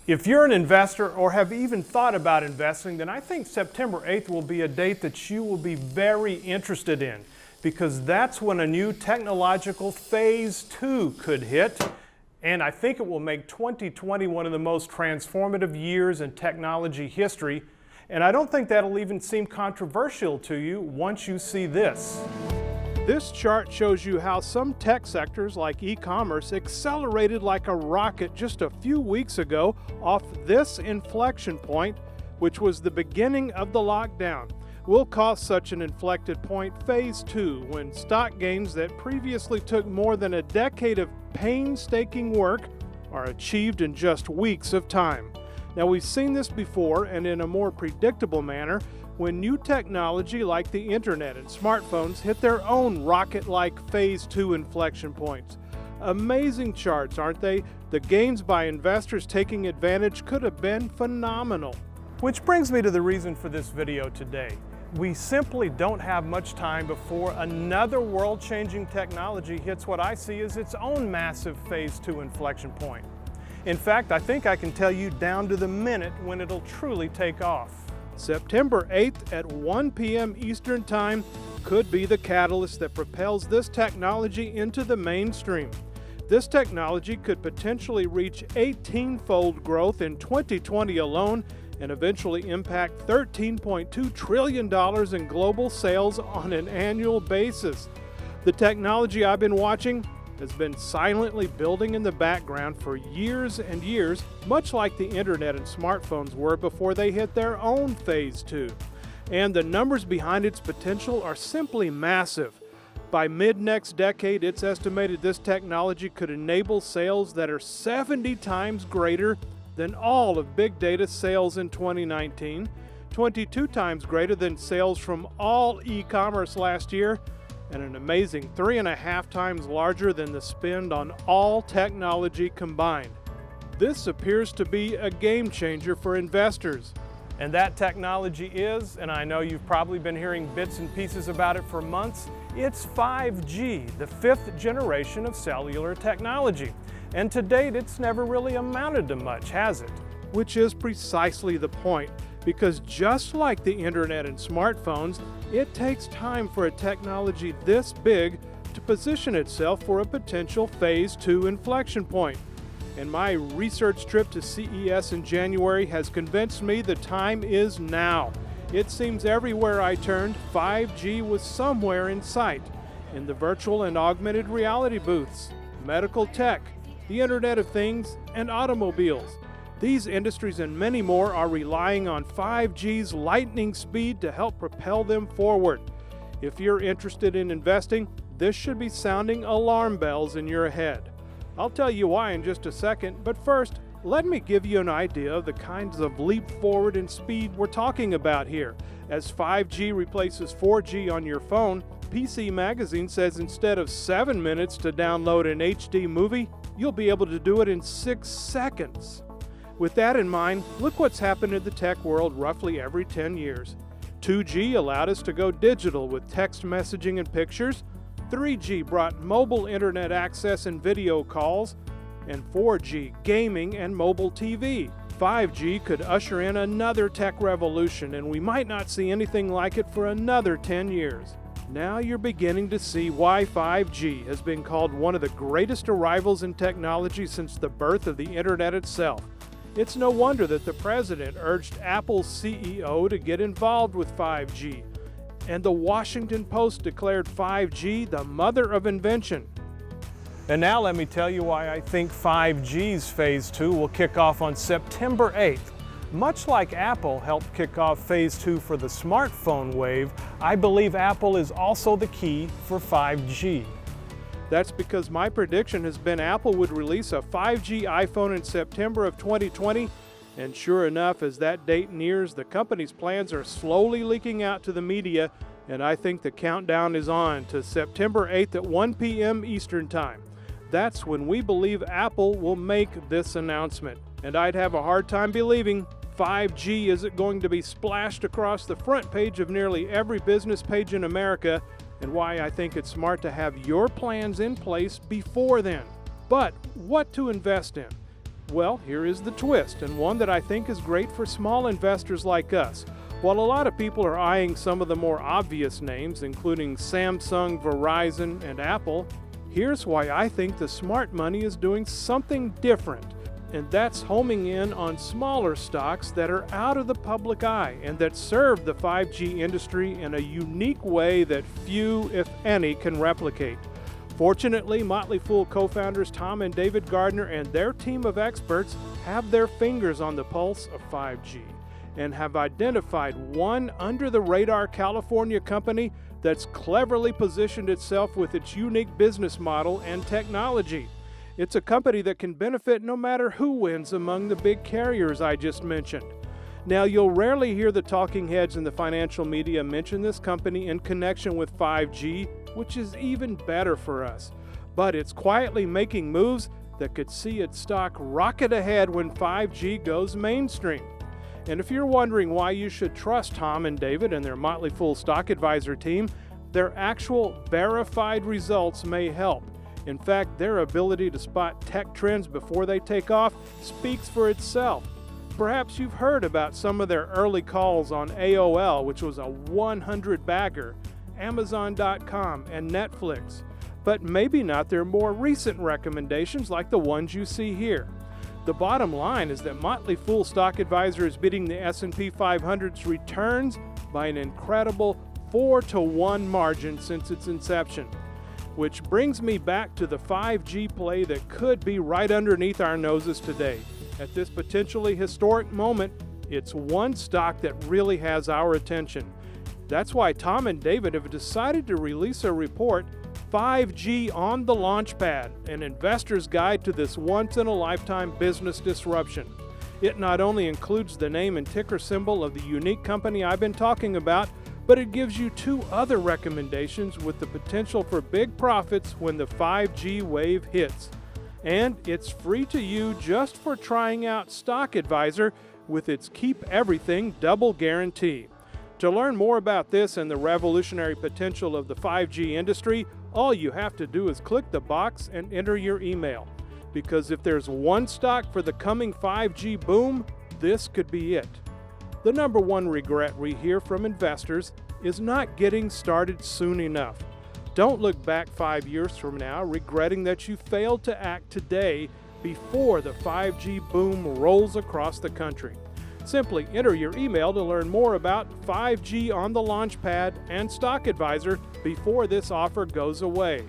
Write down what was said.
If you're an investor or have even thought about investing, then I think September 8th will be a date that you will be very interested in, because that's when a new technological phase 2 could hit, and I think it will make 2020 one of the most transformative years in technology history, and I don't think that'll even seem controversial to you once you see this. This chart shows you how some tech sectors like e-commerce accelerated like a rocket just a few weeks ago off this inflection point, which was the beginning of the lockdown. We'll call such an inflected point phase 2, when stock gains that previously took more than a decade of painstaking work are achieved in just weeks of time. Now, we've seen this before, and in a more predictable manner, when new technology like the internet and smartphones hit their own rocket-like phase 2 inflection points. Amazing charts, aren't they? The gains by investors taking advantage could have been phenomenal. Which brings me to the reason for this video today. We simply don't have much time before another world-changing technology hits what I see as its own massive phase 2 inflection point. In fact, I think I can tell you down to the minute when it'll truly take off. September 8th at 1 p.m. Eastern Time could be the catalyst that propels this technology into the mainstream. This technology could potentially reach 18-fold growth in 2020 alone and eventually impact $13.2 trillion in global sales on an annual basis. The technology I've been watching has been silently building in the background for years and years, much like the internet and smartphones were before they hit their own phase 2. And the numbers behind its potential are simply massive. By mid-next decade, it's estimated this technology could enable sales that are 70 times greater than all of big data sales in 2019, 22 times greater than sales from all e-commerce last year, and an amazing 3.5 times larger than the spend on all technology combined. This appears to be a game changer for investors. And that technology is, and I know you've probably been hearing bits and pieces about it for months, it's 5G, the 5th generation of cellular technology. And to date, it's never really amounted to much, has it? Which is precisely the point, because just like the internet and smartphones, it takes time for a technology this big to position itself for a potential phase 2 inflection point. And my research trip to CES in January has convinced me the time is now. It seems everywhere I turned, 5G was somewhere in sight. In the virtual and augmented reality booths, medical tech, the Internet of Things, and automobiles. These industries and many more are relying on 5G's lightning speed to help propel them forward. If you're interested in investing, this should be sounding alarm bells in your head. I'll tell you why in just a second, but first, let me give you an idea of the kinds of leap forward in speed we're talking about here. As 5G replaces 4G on your phone, PC Magazine says instead of 7 minutes to download an HD movie, you'll be able to do it in 6 seconds. With that in mind, look what's happened in the tech world roughly every 10 years. 2G allowed us to go digital with text messaging and pictures, 3G brought mobile internet access and video calls, and 4G gaming and mobile TV. 5G could usher in another tech revolution, and we might not see anything like it for another 10 years. Now you're beginning to see why 5G has been called one of the greatest arrivals in technology since the birth of the internet itself. It's no wonder that the president urged Apple's CEO to get involved with 5G, and the Washington Post declared 5G the mother of invention. And now let me tell you why I think 5G's phase 2 will kick off on September 8th. Much like Apple helped kick off phase 2 for the smartphone wave, I believe Apple is also the key for 5G. That's because my prediction has been Apple would release a 5G iPhone in September of 2020, and sure enough, as that date nears, the company's plans are slowly leaking out to the media, and I think the countdown is on to September 8th at 1 p.m. Eastern Time. That's when we believe Apple will make this announcement, and I'd have a hard time believing 5G isn't going to be splashed across the front page of nearly every business page in America, and why I think it's smart to have your plans in place before then. But what to invest in? Well, here is the twist, and one that I think is great for small investors like us. While a lot of people are eyeing some of the more obvious names, including Samsung, Verizon, and Apple, here's why I think the smart money is doing something different. And that's homing in on smaller stocks that are out of the public eye and that serve the 5G industry in a unique way that few, if any, can replicate. Fortunately, Motley Fool co-founders Tom and David Gardner and their team of experts have their fingers on the pulse of 5G and have identified one under-the-radar California company that's cleverly positioned itself with its unique business model and technology. It's a company that can benefit no matter who wins among the big carriers I just mentioned. Now, you'll rarely hear the talking heads in the financial media mention this company in connection with 5G, which is even better for us. But it's quietly making moves that could see its stock rocket ahead when 5G goes mainstream. And if you're wondering why you should trust Tom and David and their Motley Fool Stock Advisor team, their actual verified results may help. In fact, their ability to spot tech trends before they take off speaks for itself. Perhaps you've heard about some of their early calls on AOL, which was a 100-bagger, Amazon.com, and Netflix, but maybe not their more recent recommendations like the ones you see here. The bottom line is that Motley Fool Stock Advisor is beating the S&P 500's returns by an incredible 4-to-1 margin since its inception. Which brings me back to the 5G play that could be right underneath our noses today. At this potentially historic moment, it's one stock that really has our attention. That's why Tom and David have decided to release a report, 5G on the Launchpad, an investor's guide to this once-in-a-lifetime business disruption. It not only includes the name and ticker symbol of the unique company I've been talking about, but it gives you 2 other recommendations with the potential for big profits when the 5G wave hits. And it's free to you just for trying out Stock Advisor with its Keep Everything Double Guarantee. To learn more about this and the revolutionary potential of the 5G industry, all you have to do is click the box and enter your email. Because if there's one stock for the coming 5G boom, this could be it. The number one regret we hear from investors is not getting started soon enough. Don't look back 5 years from now regretting that you failed to act today before the 5G boom rolls across the country. Simply enter your email to learn more about 5G on the Launchpad and Stock Advisor before this offer goes away.